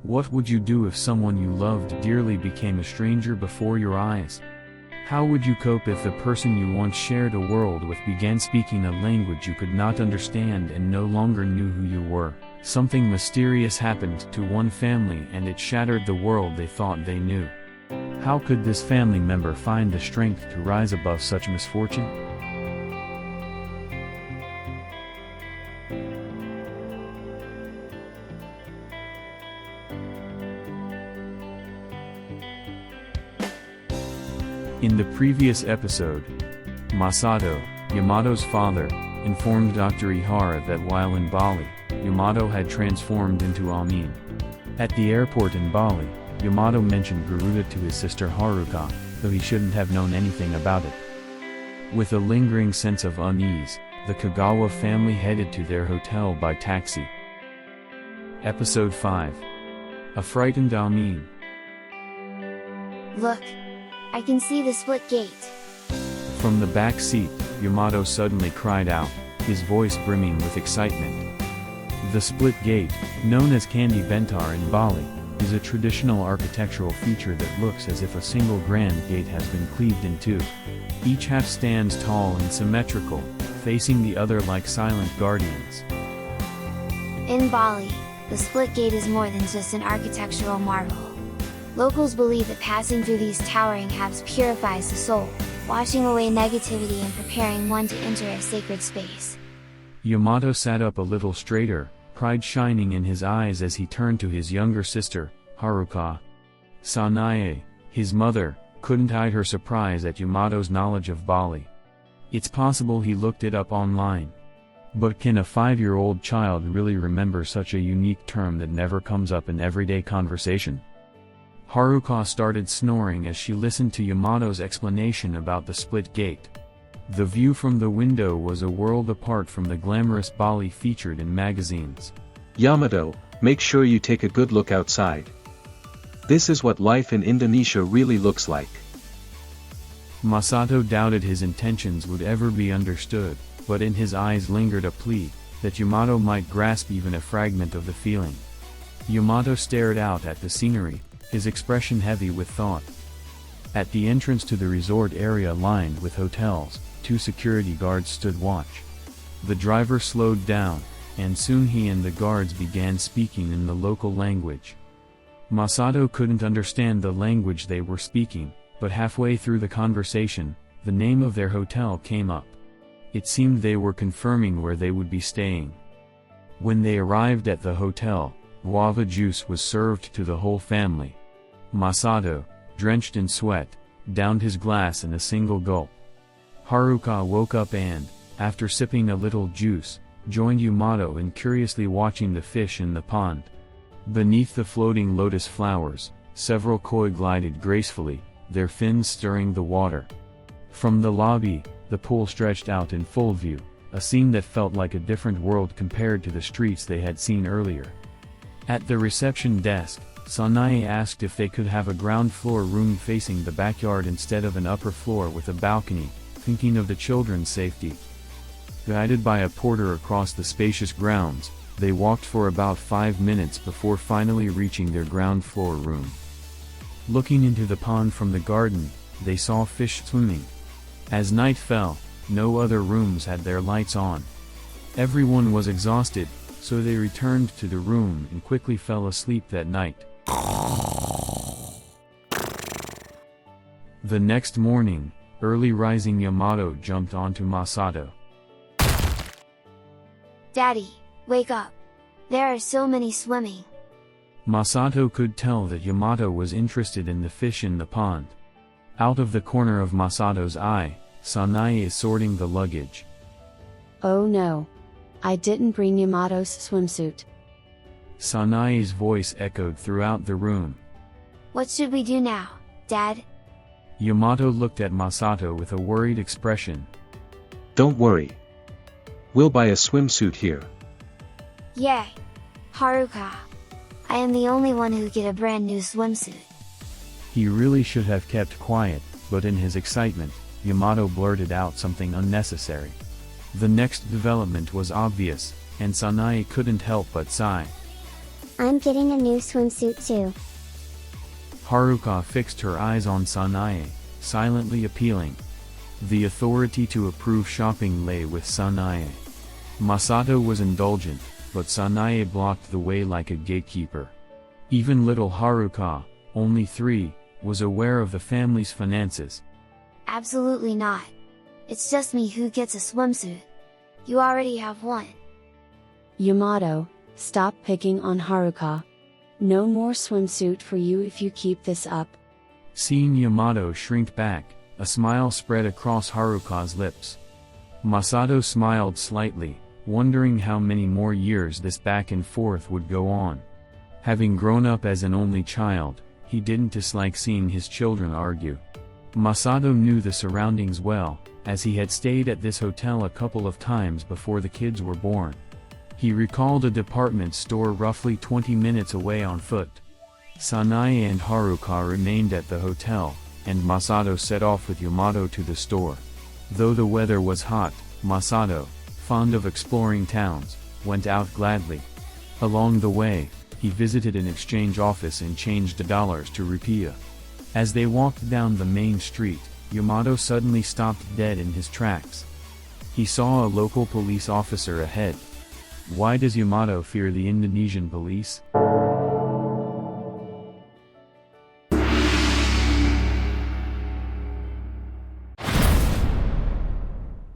What would you do if someone you loved dearly became a stranger before your eyes? How would you cope if the person you once shared a world with began speaking a language you could not understand and no longer knew who you were? Something mysterious happened to one family and it shattered the world they thought they knew. How could this family member find the strength to rise above such misfortune? In the previous episode, Masato, Yamato's father, informed Dr. Ihara that while in Bali, Yamato had transformed into Amin. At the airport in Bali, Yamato mentioned Garuda to his sister Haruka, though he shouldn't have known anything about it. With a lingering sense of unease, the Kagawa family headed to their hotel by taxi. Episode 5. A frightened Amin. Look! I can see the split gate. From the back seat, Yamato suddenly cried out, his voice brimming with excitement. The split gate, known as Kandi Bentar in Bali, is a traditional architectural feature that looks as if a single grand gate has been cleaved in two. Each half stands tall and symmetrical, facing the other like silent guardians. In Bali, the split gate is more than just an architectural marvel. Locals believe that passing through these towering halves purifies the soul, washing away negativity and preparing one to enter a sacred space. Yamato sat up a little straighter, pride shining in his eyes as he turned to his younger sister, Haruka. Sanae, his mother, couldn't hide her surprise at Yamato's knowledge of Bali. It's possible he looked it up online. But can a 5-year-old child really remember such a unique term that never comes up in everyday conversation? Haruka started snoring as she listened to Yamato's explanation about the split gate. The view from the window was a world apart from the glamorous Bali featured in magazines. Yamato, make sure you take a good look outside. This is what life in Indonesia really looks like. Masato doubted his intentions would ever be understood, but in his eyes lingered a plea, that Yamato might grasp even a fragment of the feeling. Yamato stared out at the scenery, his expression heavy with thought. At the entrance to the resort area lined with hotels, 2 security guards stood watch. The driver slowed down, and soon he and the guards began speaking in the local language. Masato couldn't understand the language they were speaking, but halfway through the conversation, the name of their hotel came up. It seemed they were confirming where they would be staying. When they arrived at the hotel, guava juice was served to the whole family. Masato, drenched in sweat, downed his glass in a single gulp. Haruka woke up and, after sipping a little juice, joined Yamato in curiously watching the fish in the pond. Beneath the floating lotus flowers, several koi glided gracefully, their fins stirring the water. From the lobby, the pool stretched out in full view, a scene that felt like a different world compared to the streets they had seen earlier. At the reception desk, Sanae asked if they could have a ground floor room facing the backyard instead of an upper floor with a balcony, thinking of the children's safety. Guided by a porter across the spacious grounds, they walked for about 5 minutes before finally reaching their ground floor room. Looking into the pond from the garden, they saw fish swimming. As night fell, no other rooms had their lights on. Everyone was exhausted, so they returned to the room and quickly fell asleep that night. The next morning, early rising Yamato jumped onto Masato. Daddy, wake up! There are so many swimming. Masato could tell that Yamato was interested in the fish in the pond. Out of the corner of Masato's eye, Sanae is sorting the luggage. Oh no! I didn't bring Yamato's swimsuit. Sanae's voice echoed throughout the room. What should we do now, Dad? Yamato looked at Masato with a worried expression. Don't worry. We'll buy a swimsuit here. Yay! Haruka! I am the only one who get a brand new swimsuit. He really should have kept quiet, but in his excitement, Yamato blurted out something unnecessary. The next development was obvious, and Sanae couldn't help but sigh. I'm getting a new swimsuit too. Haruka fixed her eyes on Sanae, silently appealing. The authority to approve shopping lay with Sanae. Masato was indulgent, but Sanae blocked the way like a gatekeeper. Even little Haruka, only 3, was aware of the family's finances. Absolutely not. It's just me who gets a swimsuit. You already have one. Yamato, stop picking on Haruka. No more swimsuit for you if you keep this up. Seeing Yamato shrink back, a smile spread across Haruka's lips. Masato smiled slightly, wondering how many more years this back and forth would go on. Having grown up as an only child, he didn't dislike seeing his children argue. Masato knew the surroundings well, as he had stayed at this hotel a couple of times before the kids were born. He recalled a department store roughly 20 minutes away on foot. Sanae and Haruka remained at the hotel, and Masato set off with Yamato to the store. Though the weather was hot, Masato, fond of exploring towns, went out gladly. Along the way, he visited an exchange office and changed dollars to rupiah. As they walked down the main street, Yamato suddenly stopped dead in his tracks. He saw a local police officer ahead. Why does Yamato fear the Indonesian police?